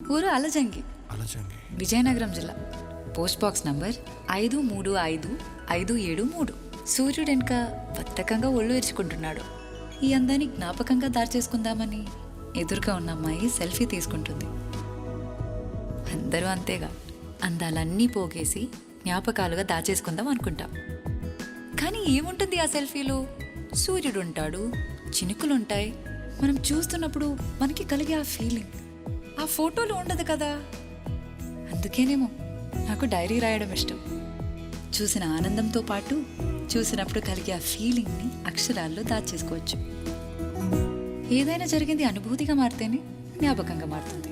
ఊరు అలజంగి, అలజంగి, విజయనగరం జిల్లా. Post box number 535553. సూర్యుడెనక బద్ధకంగా ఒళ్ళు ఇరుచుకుంటున్నాడు. ఈ అందాన్ని జ్ఞాపకంగా దాచేసుకుందామని ఎదురుగా ఉన్న అమ్మాయి సెల్ఫీ తీసుకుంటుంది. అందరూ అంతేగా, అందాలన్నీ పోగేసి జ్ఞాపకాలుగా దాచేసుకుందాం అనుకుంటాం. కానీ ఏముంటుంది ఆ సెల్ఫీలో? సూర్యుడు ఉంటాడు, చినుకులుంటాయి. మనం చూస్తున్నప్పుడు మనకి కలిగే ఆ ఫీలింగ్ ఆ ఫోటోలో ఉండదు కదా. అందుకేనేమో నాకు డైరీ రాయడం ఇష్టం. చూసిన ఆనందంతో పాటు చూసినప్పుడు కలిగే ఆ ఫీలింగ్ని అక్షరాల్లో దాచేసుకోవచ్చు. ఏదైనా జరిగింది అనుభూతిగా మారితేనే జ్ఞాపకంగా మారుతుంది.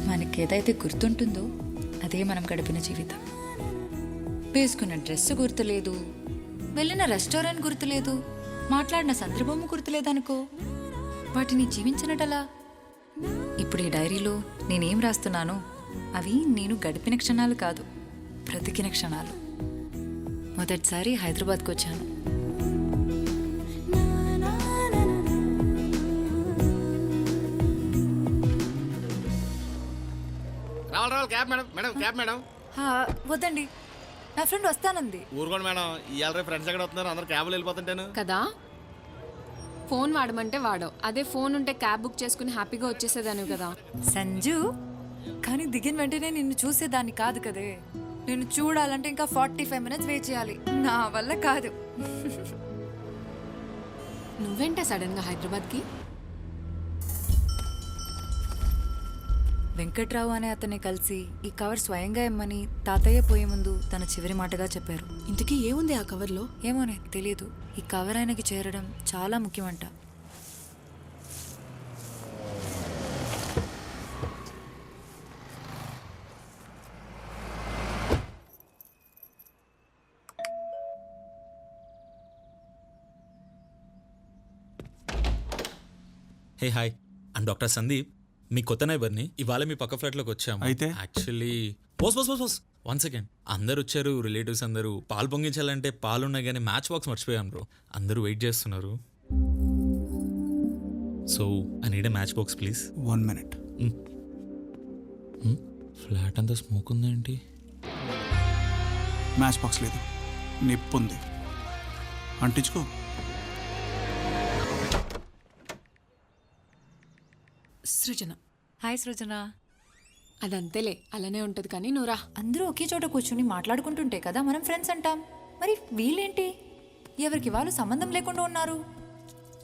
మనకేదైతే గుర్తుంటుందో అదే మనం గడిపిన జీవితం. వేసుకున్న డ్రెస్ గుర్తులేదు, వెళ్ళిన రెస్టారెంట్ గుర్తులేదు, మాట్లాడిన సందర్భము గుర్తులేదనుకో, వాటిని జీవించినట్టలా. ఇప్పుడు ఈ డైరీలో నేనేం రాస్తున్నానో అవి నేను గడిపిన క్షణాలు కాదు, బ్రతికిన క్షణాలు. మొదటిసారి హైదరాబాద్కి వచ్చాను. Cab madam, madam cab madam. వద్దండి, నా ఫ్రెండ్ వస్తానంది. ఊరుకోండి మేడం, ఇవాళ ఫ్రెండ్స్ ఎక్కడ వస్తున్నారు, అందరు క్యాబ్లో వెళ్ళిపోతుంటాను కదా. ఫోన్ వాడమంటే వాడవు, అదే ఫోన్ ఉంటే క్యాబ్ బుక్ చేసుకుని హ్యాపీగా వచ్చేసేదాను కదా. సంజు, కానీ దిగిన వెంటనే నిన్ను చూసేదాన్ని కాదు కదే. నేను చూడాలంటే ఇంకా 45 మినిట్స్ వెయిట్ చేయాలి. నా వల్ల కాదు. నువ్వేంటే సడన్ గా హైదరాబాద్కి? వెంకట్రావు అనే అతన్ని కలిసి ఈ కవర్ స్వయంగా ఇమ్మని తాతయ్య పోయే ముందు తన చివరి మాటగా చెప్పారు. ఇంతకీ ఏముంది ఆ కవర్లో? ఏమోనే తెలియదు. ఈ కవర్ ఆయనకి చేరడం చాలా ముఖ్యమంట. Hey hi, I'm doctor Sandeep, మీ కొత్త నైబర్ని. ఇవాళ మీ పక్క ఫ్లాట్లోకి వచ్చాము. అయితే యాక్చువల్లీ పోస్ 1 సెకండ్. అందరు వచ్చారు, రిలేటివ్స్ అందరూ. పాలు పొంగించాలంటే పాలు ఉన్నాయి కానీ మ్యాచ్ బాక్స్ మర్చిపోయాం బ్రో. అందరూ వెయిట్ చేస్తున్నారు. So I need a match box please. 1 minute. Flat అంతా స్మోక్ ఉందేంటి? మ్యాచ్ బాక్స్ లేదు, నిప్పు ఉంది, అంటించుకో. సృజన. హాయ్ సృజన. అదంతేలే, అలానే ఉంటది. కానీ నువ్వురా. అందరూ ఒకే చోట కూర్చుని మాట్లాడుకుంటుంటే కదా మనం ఫ్రెండ్స్ అంటాం. మరి వీళ్ళేంటి ఎవరికి వాళ్ళు సంబంధం లేకుండా ఉన్నారు?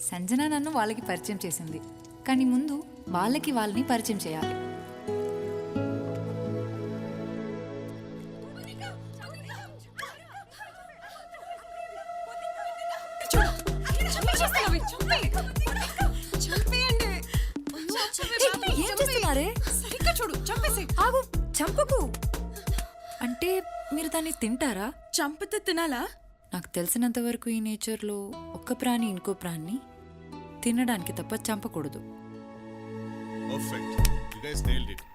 సంజన నన్ను వాళ్ళకి పరిచయం చేసింది, కానీ ముందు వాళ్ళకి వాళ్ళని పరిచయం చేయాలి. ఏం చేస్తున్నారే? సరిగ్గా చూడు, చంపేసి. ఆగు, చంపకు. అంటే మీరు దాన్ని తింటారా? చంపితే తినాలా? నాకు తెలిసినంత వరకు ఈ నేచర్లో ఒక్క ప్రాణి ఇంకో ప్రాణిని తినడానికి తప్ప చంపకూడదు. Perfect, you guys nailed it.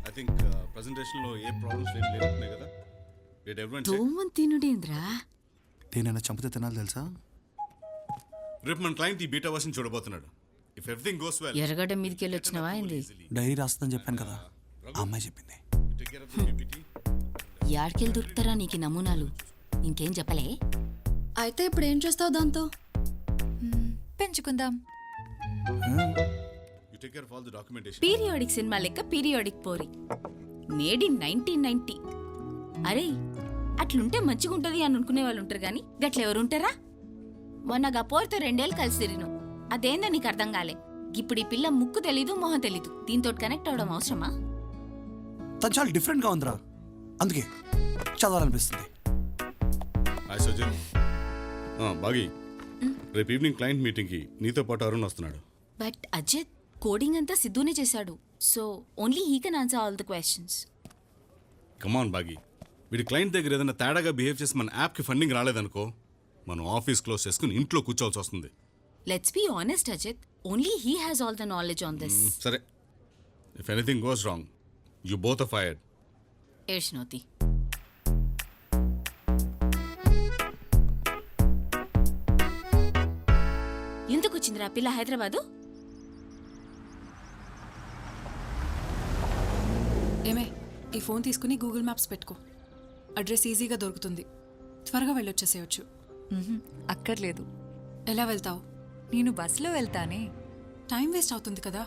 I think presentation లో ఏ ప్రాబ్లమ్స్ ఏం లేవున్నాయి కదా. Did everyone check? తోమన్ తినుడేంద్రా? దేనైనా చంపితే తినాలి తెలుసా? రేపు మన క్లయింట్ ఈ బీటా వర్షన్ చూడబోతున్నాడు. If everything goes well, Erragadda మీదకి వెళ్ళి వచ్చినావా ఏంది? డైరీ రాస్తుందని చెప్పాను కదా, ఆ అమ్మాయి చెప్పింది. Take care of the PPT. యాడికెళ్ళి దొరుకుతారా నీకు నమూనాలు? ఇంకేం చెప్పలే? అయితే ఇప్పుడు ఏం చేస్తావు దాంతో? పెంచుకుందాం. You take care of all the documentation. Periodic cinema లెక్క పీరియాడిక్ పోరి. Made in 1990. అరే, అట్లుంటే మంచిగుంటది అని అనుకునే వాళ్ళు ఉంటారు కానీ గట్లెవరుంటారా? మొన్న గపోర్తో 2 ఏళ్ళు కలిసి తిరిగిను. అదేందో నీకు అర్థం కాలే. ఇప్పుడు ఈ పిల్ల ముక్కు తెలీదు, మొహం తెలీదు. దీంతో కనెక్ట్ అవడం అవసరమా? తను చాలా డిఫరెంట్గా ఉందిరా, అందుకే చదవాలనిపిస్తుంది. హాయ్ సజ్జన్. బాగి, రేపు ఈవినింగ్ క్లయింట్ మీటింగ్కి నీతో పాటు అరుణ్ వస్తున్నాడు. బట్ అజిత్, కోడింగ్ అంతా సిద్ధునే చేశాడు. So only he can answer all the questions. Come on Bagi, వీడి క్లయింట్ దగ్గర ఏదైనా తేడాగా బిహేవ్ చేసి మన యాప్కి ఫండింగ్ రాలేదనుకో, మనం ఆఫీస్ క్లోజ్ చేసుకుని ఇంట్లో కూర్చోవాల్సి వస్తుంది. Let's be honest Ajith, only he has all the knowledge on this. సరే, if anything goes wrong, you both are fired. ఏడ్చినోతి. ఎందుకు వచ్చిందిరా పిల్ల హైదరాబాదు? ఏమే ఈ ఫోన్ తీసుకుని గూగుల్ మ్యాప్స్ పెట్టుకో. అడ్రస్ ఈజీగా దొరుకుతుంది. త్వరగా వెళ్ళొచ్చేసేయచ్చు. అక్కర్లేదు, ఎలా వెళ్తావు? నేను బస్సులో వెళ్తానే. టైం వేస్ట్ అవుతుంది కదా.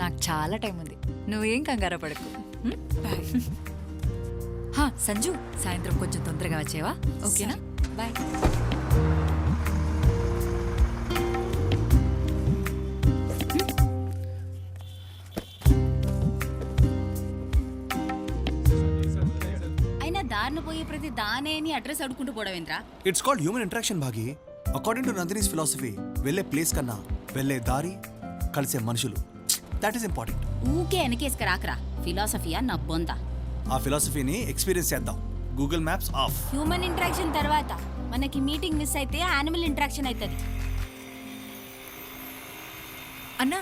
నాకు చాలా టైం ఉంది, నువ్వేం కంగారు పడకు. బాయ్. సంజు, సాయంత్రం కొంచెం తొందరగా వచ్చేవా? ఓకేనా? బాయ్. అయినా దారిన పోయే ప్రతి దానే అని అడ్రస్ అడుక్కుంటూ పోవడమేంట్రా? ఇట్స్ కాల్డ్ హ్యూమన్ ఇంటరాక్షన్ భాగి. అకార్డింగ్ టు నందినీస్ ఫిలాసఫీ, వెళ్ళే ప్లేస్ కన్నా వెళ్ళే దారి, కలిసే మనుషులు, దట్ ఈస్ ఇంపార్టెంట్. ఊకే వెనకేసుక రాకరా. ఫిలాసఫియా నా బొంద. ఆ ఫిలాసఫీని ఎక్స్పీరియన్స్ చేద్దాం. Google maps of. Human interaction తర్వాత మనకి మీటింగ్ మిస్ అయితే యానిమల్ ఇంటరాక్షన్ అవుతుంది. అన్నా,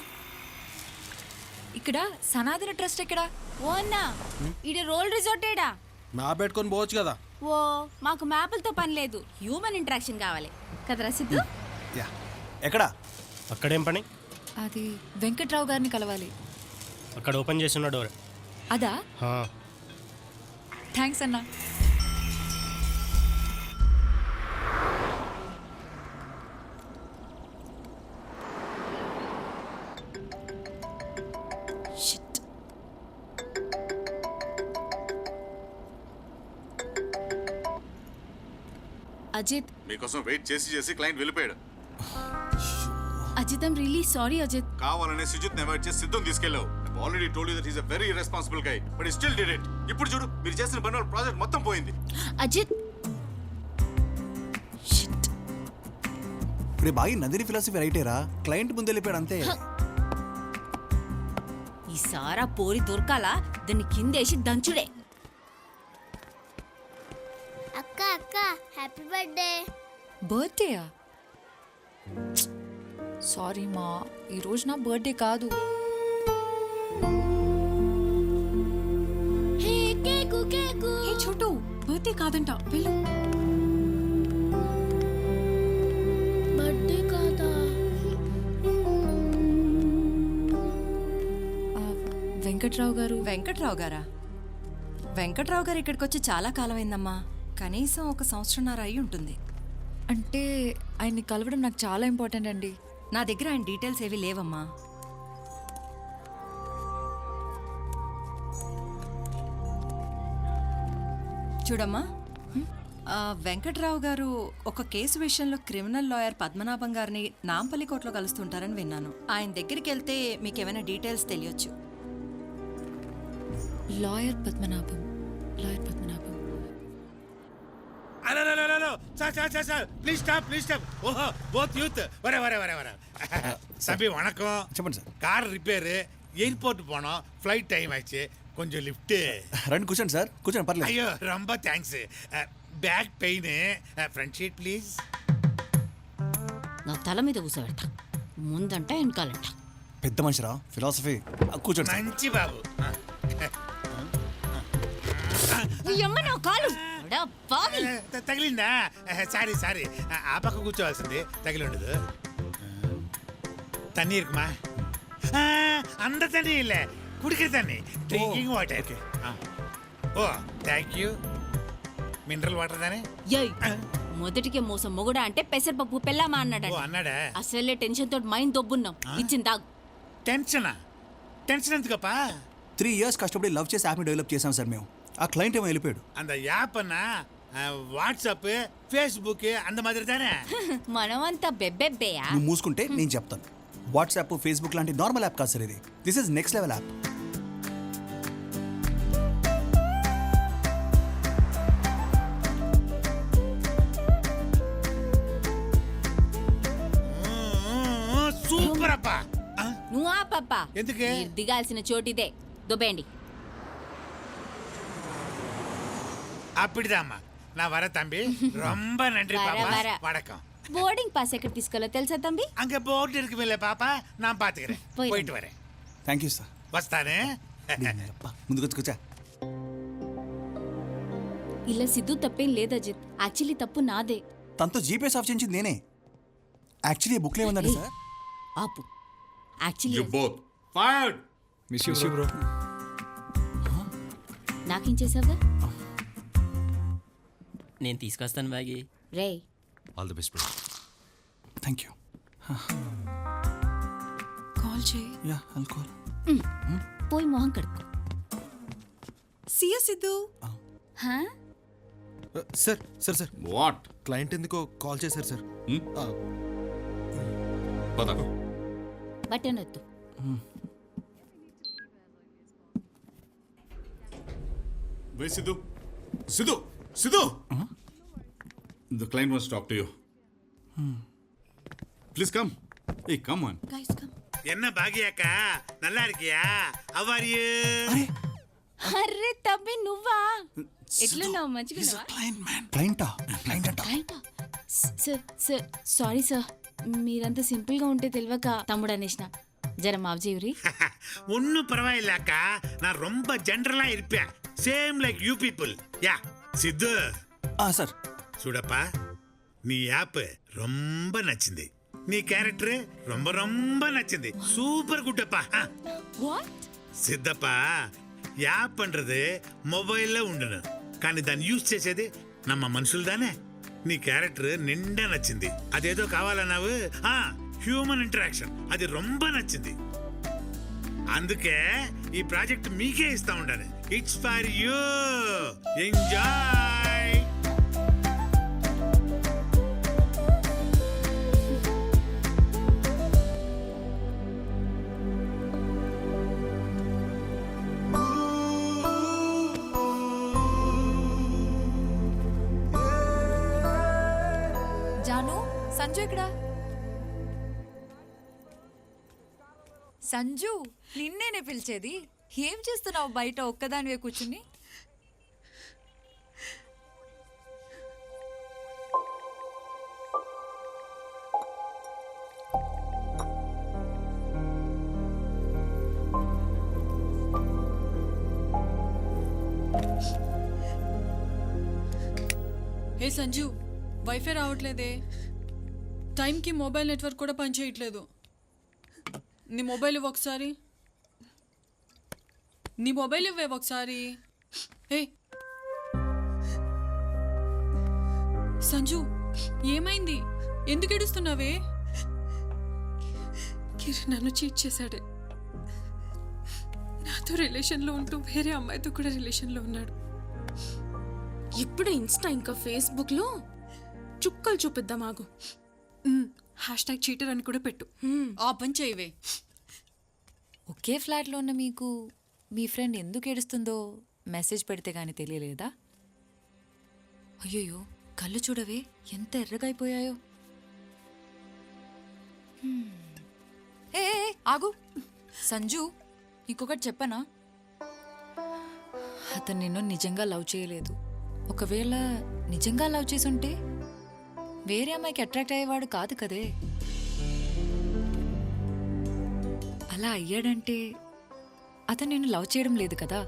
ఇక్కడ సనాతన ట్రస్ట్ ఎక్కడా? ఓన్నా ఇది రోల్ రిజోర్టేడా? మ్యాప్ పెట్టుకొని పోవచ్చు కదా. ఓ మాకు మ్యాపులతో పని లేదు, హ్యూమన్ ఇంటరాక్షన్ కావాలి కదరా సిద్ధు? యా, ఎక్కడా? అక్కడేం పని? అది వెంకట్రావు గారిని కలవాలి. అక్కడ ఓపెన్ చేసిన డోర్. అదా? థ్యాంక్స్ అన్నా. అజిత్, మీకోసం వెయిట్ చేసి చేసి క్లయింట్ వెళ్ళిపోయాడు. Ajit, I'm really sorry Ajit. కావాలనే సుజిత్ అవాయిడ్ చేసి సిద్ధం తీసుకెళ్ళావు. Already told you that is a very responsible guy, but still did it. ఇప్పుడు చూడు, మీరు చేసిన పని వల్ల ప్రాజెక్ట్ మొత్తం పోయింది. అజిత్, ఇప్పుడు బాగా నందిని ఫిలాసఫీ రైటేరా. క్లయింట్ ముందు వెళ్ళిపోయాడు అంతే. ఈ సారా పోరి దొరకాలా, దాన్ని కిందేసి దంచుడే. అక్క అక్క హ్యాపీ బర్త్డే. బర్త్డేయా? సారీ మా, ఈరోజు నా బర్త్డే కాదు. హే కేకు కేకు. ఏ చోటు, బర్త్డే కాదంట, వెళ్ళు. బర్త్డే కాదా? వెంకట్రావు గారు. వెంకట్రావు గారా? వెంకట్రావు గారు ఇక్కడికి వచ్చి చాలా కాలం అయిందమ్మా. కనీసం 1 సంవత్సరంన్నర అయి ఉంటుంది. అంటే ఆయన్ని కలవడం నాకు చాలా ఇంపార్టెంట్ అండి. నా దగ్గర ఆయన డీటెయిల్స్ ఏవి లేవమ్మా. చూడమ్మా, వెంకట్రావు గారు ఒక కేసు విషయంలో క్రిమినల్ లాయర్ పద్మనాభం గారిని నాంపల్లి కోర్టులో కలుస్తుంటారని విన్నాను. ఆయన దగ్గరికి వెళ్తే మీకు ఏమైనా డీటెయిల్స్ తెలియచ్చు. Lawyer Padmanabham, lawyer Padmanabham. Please stop. ஓஹோ, போத் யூத். வர. தம்பி வணக்கம். చెప్పండి సార్. கார் ரிப்பேரு, எயிர்போர்ட் போனோம், ஃப்ளைட் டைம் ஆச்சு, கொஞ்சம் லிஃப்ட். రండి కూర్చోండి సార్, కూర్చోండి పర్లేదు. ஐயோ ரொம்ப thanks. Back pain, front sheet please. నా తల మీద కూసబెడతా, ముందంట వెనకాలంట. పెద్ద మనిషిరా, ఫిలాసఫీ. కూర్చోండి సార్. మంచి బాబు. అమ్మ నా కాలు పావి. తగిలిందా? సారీ. ఆ పక్క కూర్చోవాల్సింది, తగిలి ఉండదు. தண்ணி இருக்குமா? அந்த தண்ணி இல்ல, குடிக்கிற தண்ணி, ட்ரிங்கிங் வாட்டர். ఓ థ్యాంక్ యూ. మినరల్ వాటర్ దానే. ఏయ్, మొదటికే మోసం మొగుడా అంటే పెసరపప్పు పెళ్ళామా అన్నాడు. ఓ అన్నాడా? అసలే టెన్షన్ తోటి మైండ్ దొబ్బున్నాం. ఇచ్చిన తాగు. టెన్షన్ ఎందుకప్పా? 3 years కష్టపడి లవ్ చేసి యాప్ని డెవలప్ చేసాం సార్ మేము. ఆ క్లయింట్ ఏమో వెళ్ళిపోయాడు. அந்த యాప్னா వాట్సాప్, ఫేస్బుక్ అంద మాదిరి దానే. మనమంతా బెబ్బెబ్బేయా? నువ్వు మూసుకుంటే నేను చెప్తాను. వాట్సాప్, ఫేస్బుక్ లాంటి నార్మల్ యాప్ కాదు సార్ ఇది. This is next level app. Super అప్పా. నువ్వు ఆ పప్ప ఎందుకే? మీరు దిగాల్సిన చోటిదే, దుబ్బేండి. அப்படிதாம்மா, நான் வர தம்பி. ரொம்ப நன்றி வர, பாப்பா. வர. வணக்கம். బోర్డింగ్ పాస్ ఎక్కడ తీసుకోవాలో తెలుసా తంబి? அங்க போர்டு இருக்குமில்ல பாப்பா, நான் பாத்துக்கிறேன். போயிடு. போயிட்டு வரேன். Thank you sir. వస్తానే. ముందుకు వచ్చి కూర్చో. ఇలా సిద్ధు తప్పేం లేదు అజిత్, యాక్చువల్లీ తప్పు నాదే. తనతో జీపీఎస్ ఆఫ్ చేయించింది నేనే. యాక్చువల్లీ బుక్లో ఏమన్నాడు సార్? ఆపు. Actually You both fired. Miss you bro. నాకేం చేసావుగా? నేను తీసుకొస్తాను బ్యాగి. రే all the best bro. Thank you. Call చేయి. Yeah I'll call. పోయి మొహం కడుక్కో. సియ సిద్ధు. హా? Sir sir sir what? Client ఎందుకో కాల్ చేశారు సార్. పద. బటన్ వద్దు. Wait, Sidhu. Sidhu! Sidhu! The client wants to talk to you. Please come. Hey, come on. Guys, come. என்ன பாகியாக்கா நல்லா இருக்கியா? How are you? అర్రే తమ్మి నువ్వా? ఎట్లున్నావు? మంచిగా క్లయింటా? క్లయింట్ అంట. సార్ సార్ సారీ సార్, మీరంత సింపుల్ గా ఉంటే తెలియక తమ్ముడు అనేసిన. జర మాఫ్ చేయురి. ஒன்னும் பரவாயில்ல அக்கா, நான் ரொம்ப ஜென்ரலா இருப்பேன். Same like you people. Yeah Siddhu sir చూడప్పా, నీ యాప్ ரொம்ப నచ్చింది, నీ క్యారెక్టర్ ரொம்ப ரொம்ப నచ్చింది. సూపర్ గుడ్ அப்பா. వాట్? సిద్ధప్పా, యాప్ పண்றது మొబైల్లో ఉండును, కానీ దాన్ని యూజ్ చేసేది నమ్మ మనుషులు దానే. నీ క్యారెక్టర్ నిండా నచ్చింది. అదేదో కావాలన్నావు, హ్యూమన్ ఇంటరాక్షన్, అది ரொம்ப నచ్చింది. అందుకే ఈ ప్రాజెక్ట్ మీకే ఇస్తా ఉండాలి. It's for you. Enjoy. Janu, Sanju ఇక్కడ. సంజు, నిన్నేనే పిలిచేది. ఏం చేస్తున్నావు బయట ఒక్కదానివే కూర్చుని? ఏ సంజు, వైఫై రావట్లేదే. టైంకి మొబైల్ నెట్వర్క్ కూడా పనిచేయట్లేదు. నీ మొబైల్ ఇవ్వ ఒకసారి. నీ మొబైల్ ఇవ్వే ఒకసారి. ఏ సంజు, ఏమైంది? ఎందుకు ఏడుస్తున్నావే? కిరణ్ నన్ను చీట్ చేశాడే. నాతో రిలేషన్లో ఉంటూ వేరే అమ్మాయితో కూడా రిలేషన్లో ఉన్నాడు. ఇప్పుడు ఇన్స్టా ఇంకా ఫేస్బుక్లో చుక్కలు చూపిద్దాం. ఆగు. హ్యాష్ట్యాగ్ చీటర్ అని కూడా పెట్టు. ఆ పని చేయవే. ఒకే ఫ్లాట్లో ఉన్న మీకు మీ ఫ్రెండ్ ఎందుకు ఏడుస్తుందో మెసేజ్ పెడితే గానీ తెలియలేదా? అయ్యో, కళ్ళు చూడవే ఎంత ఎర్రగైపోయాయో. ఏ ఆగు సంజు, ఇంకొకటి చెప్పనా? అతను నిన్ను నిజంగా లవ్ చేయలేదు. ఒకవేళ నిజంగా లవ్ చేసుంటే వేరే అమ్మాయికి అట్రాక్ట్ అయ్యేవాడు కాదు కదే. అలా అయ్యాడంటే అతను నిన్ను లవ్ చేయడం లేదు కదా.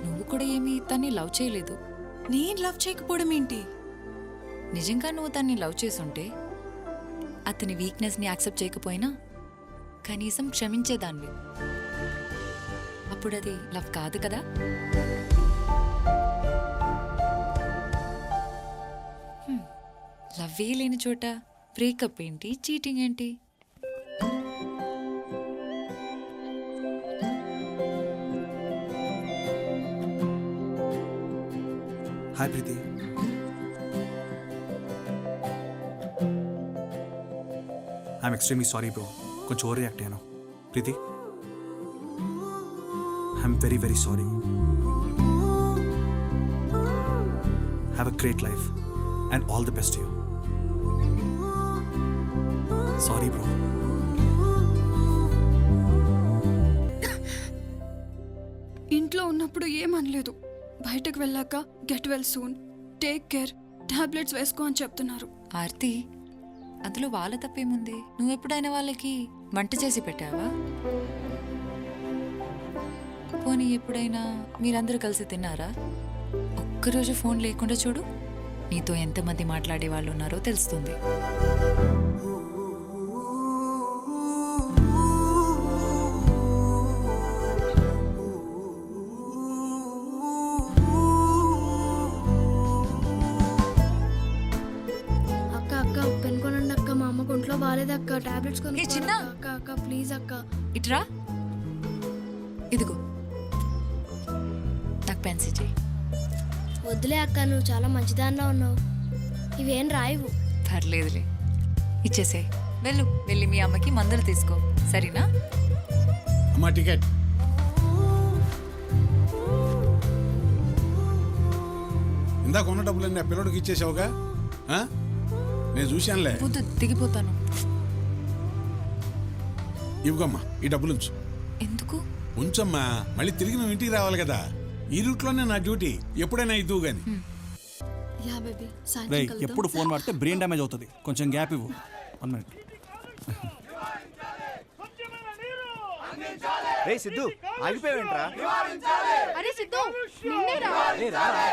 నువ్వు కూడా ఏమీ తన్ని లవ్ చేయలేదు. నేను లవ్ చేయకపోవడం ఏంటి? నిజంగా నువ్వు తన్ని లవ్ చేసుంటే అతని వీక్నెస్ని యాక్సెప్ట్ చేయకపోయినా కనీసం క్షమించేదాన్ని. అప్పుడు అది లవ్ కాదు కదా. లవ్వే లేని చోట బ్రేకప్ ఏంటి, చీటింగ్ ఏంటి? Hi Preeti. I'm extremely sorry bro, కొంచెం ఓవర్ రియాక్ట్ అయ్యాను. Preeti, I'm very very sorry. Have a great life and all the best you. Sorry bro. ఇంట్లో ఉన్నప్పుడు ఏమనలేదు. బయటకు వెళ్ళాక get well soon, take care, tablets వేసుకో అని చెప్తున్నారు. ఆర్తి, అందులో వాళ్ళ తప్పేముంది? నువ్వెప్పుడైనా వాళ్ళకి వంట చేసి పెట్టావా? పోనీ ఎప్పుడైనా మీరందరూ కలిసి తిన్నారా? ఒక్కరోజు ఫోన్ లేకుండా చూడు, నీతో ఎంతమంది మాట్లాడే వాళ్ళు ఉన్నారో తెలుస్తుంది. లేదక్క టాబ్లెట్స్ ఏ చిన్న అక్క అక్క ప్లీజ్ అక్క. ఇట్రా, ఇదిగో నాకు పెన్స్ ఇచ్చేయి. వద్దులే అక్క, నువ్వు చాలా మంచిదాన్నా ఉన్నావు. ఇవేం రాయివు. పర్లేదులే, ఇచ్చేసే. వెళ్ళి మీ అమ్మకి మందులు తీసుకో, సరేనా? అమ్మా టికెట్. ఇందాక ఉన్న డబ్బులన్నీ ఆ పిల్లడికి ఇచ్చేసావుగా? ఆ? నేను చూశానులే. వద్దు, దిగిపోతాను. ఇవ్వమ్మా, ఈ డబ్బులు ఉంచు. ఎందుకు? ఉంచమ్మా, మళ్ళీ తిరిగి మేము ఇంటికి రావాలి కదా. ఈ రూట్లోనే నా డ్యూటీ, ఎప్పుడైనా ఇద్దువు గాని. యా బేబీ, రే ఎప్పుడు ఫోన్ వాడితే బ్రెయిన్ డ్యామేజ్ అవుతుంది, కొంచెం గ్యాప్ ఇవ్వు. 1 మినిట్. రే సిద్ధు, ఆగిపోయావేంట్రా? అరే సిద్ధు, నిన్నేరా? రే రారా.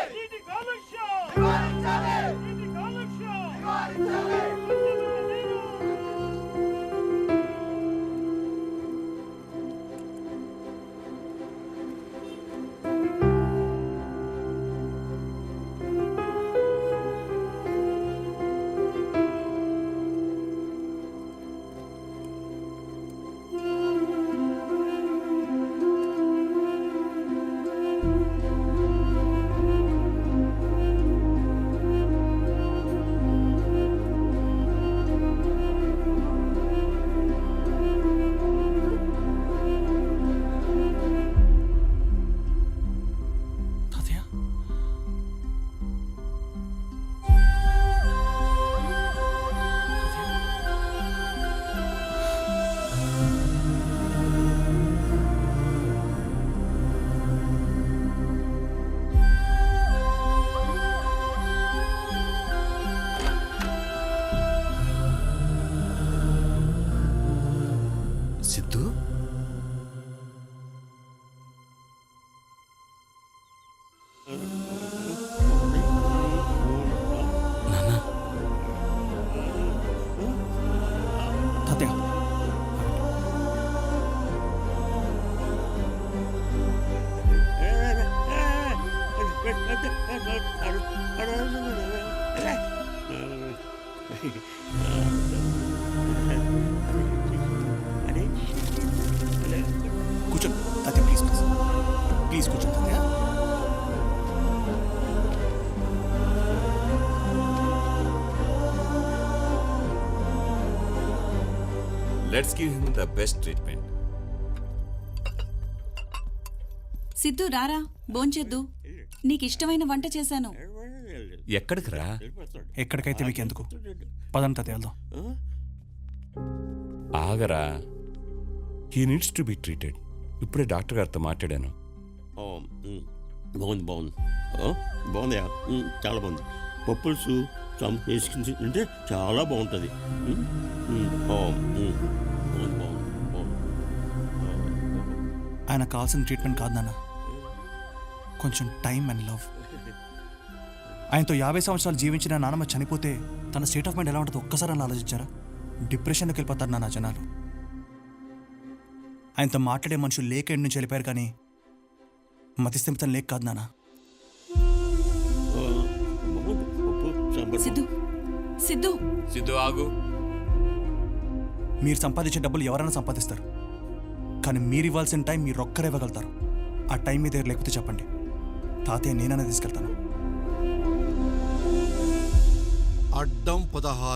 సిద్ధు, తాతయ్య కూర్చోండి తాతయ్య, ప్లీజ్ ప్లీజ్ కూర్చోండి తాతయ్య. Let's give him the best treatment. Siddhu రారా, భోంచేద్దు. నీకు ఇష్టమైన వంట చేశాను. ఎక్కడికి రా? ఎక్కడికైతే మీకు ఎందుకు, పదండి తాతయ్య వెళ్దాం. ఆగరా, he needs to be treated. ఇప్పుడే డాక్టర్ గారితో మాట్లాడాను. బాగుంది బాగుంది బాగుంది, చాలా బాగుంది. పప్పులుసు వేసుకుని అంటే చాలా బాగుంటుంది. ఆయన కావాల్సిన ట్రీట్మెంట్ కాదు నాన్న, కొంచెం టైం అండ్ లవ్. ఆయనతో 50 సంవత్సరాలు జీవించిన నాన్నమ్మ చనిపోతే తన స్టేట్ ఆఫ్ మైండ్ ఎలా ఉంటుందో ఒక్కసారి అని ఆలోచించారా? డిప్రెషన్లోకి వెళ్ళిపోతారు నాన్న జనాలు. ఆయనతో మాట్లాడే మనుషులు లేక ఇంటి నుంచి వెళ్ళిపోయారు, కానీ మతిస్థిమితం లేక కాదు నాన్న. సిద్ధు సిద్ధు సిద్ధు ఆగు. మీరు సంపాదించే డబ్బులు ఎవరైనా సంపాదిస్తారు, కానీ మీరు ఇవ్వాల్సిన టైం మీరు ఒక్కరే ఇవ్వగలుగుతారు. ఆ టైం మీ దగ్గర లేకపోతే చెప్పండి, తాతయ్య నేనైనా తీసుకెళ్తాను. అడ్డం 16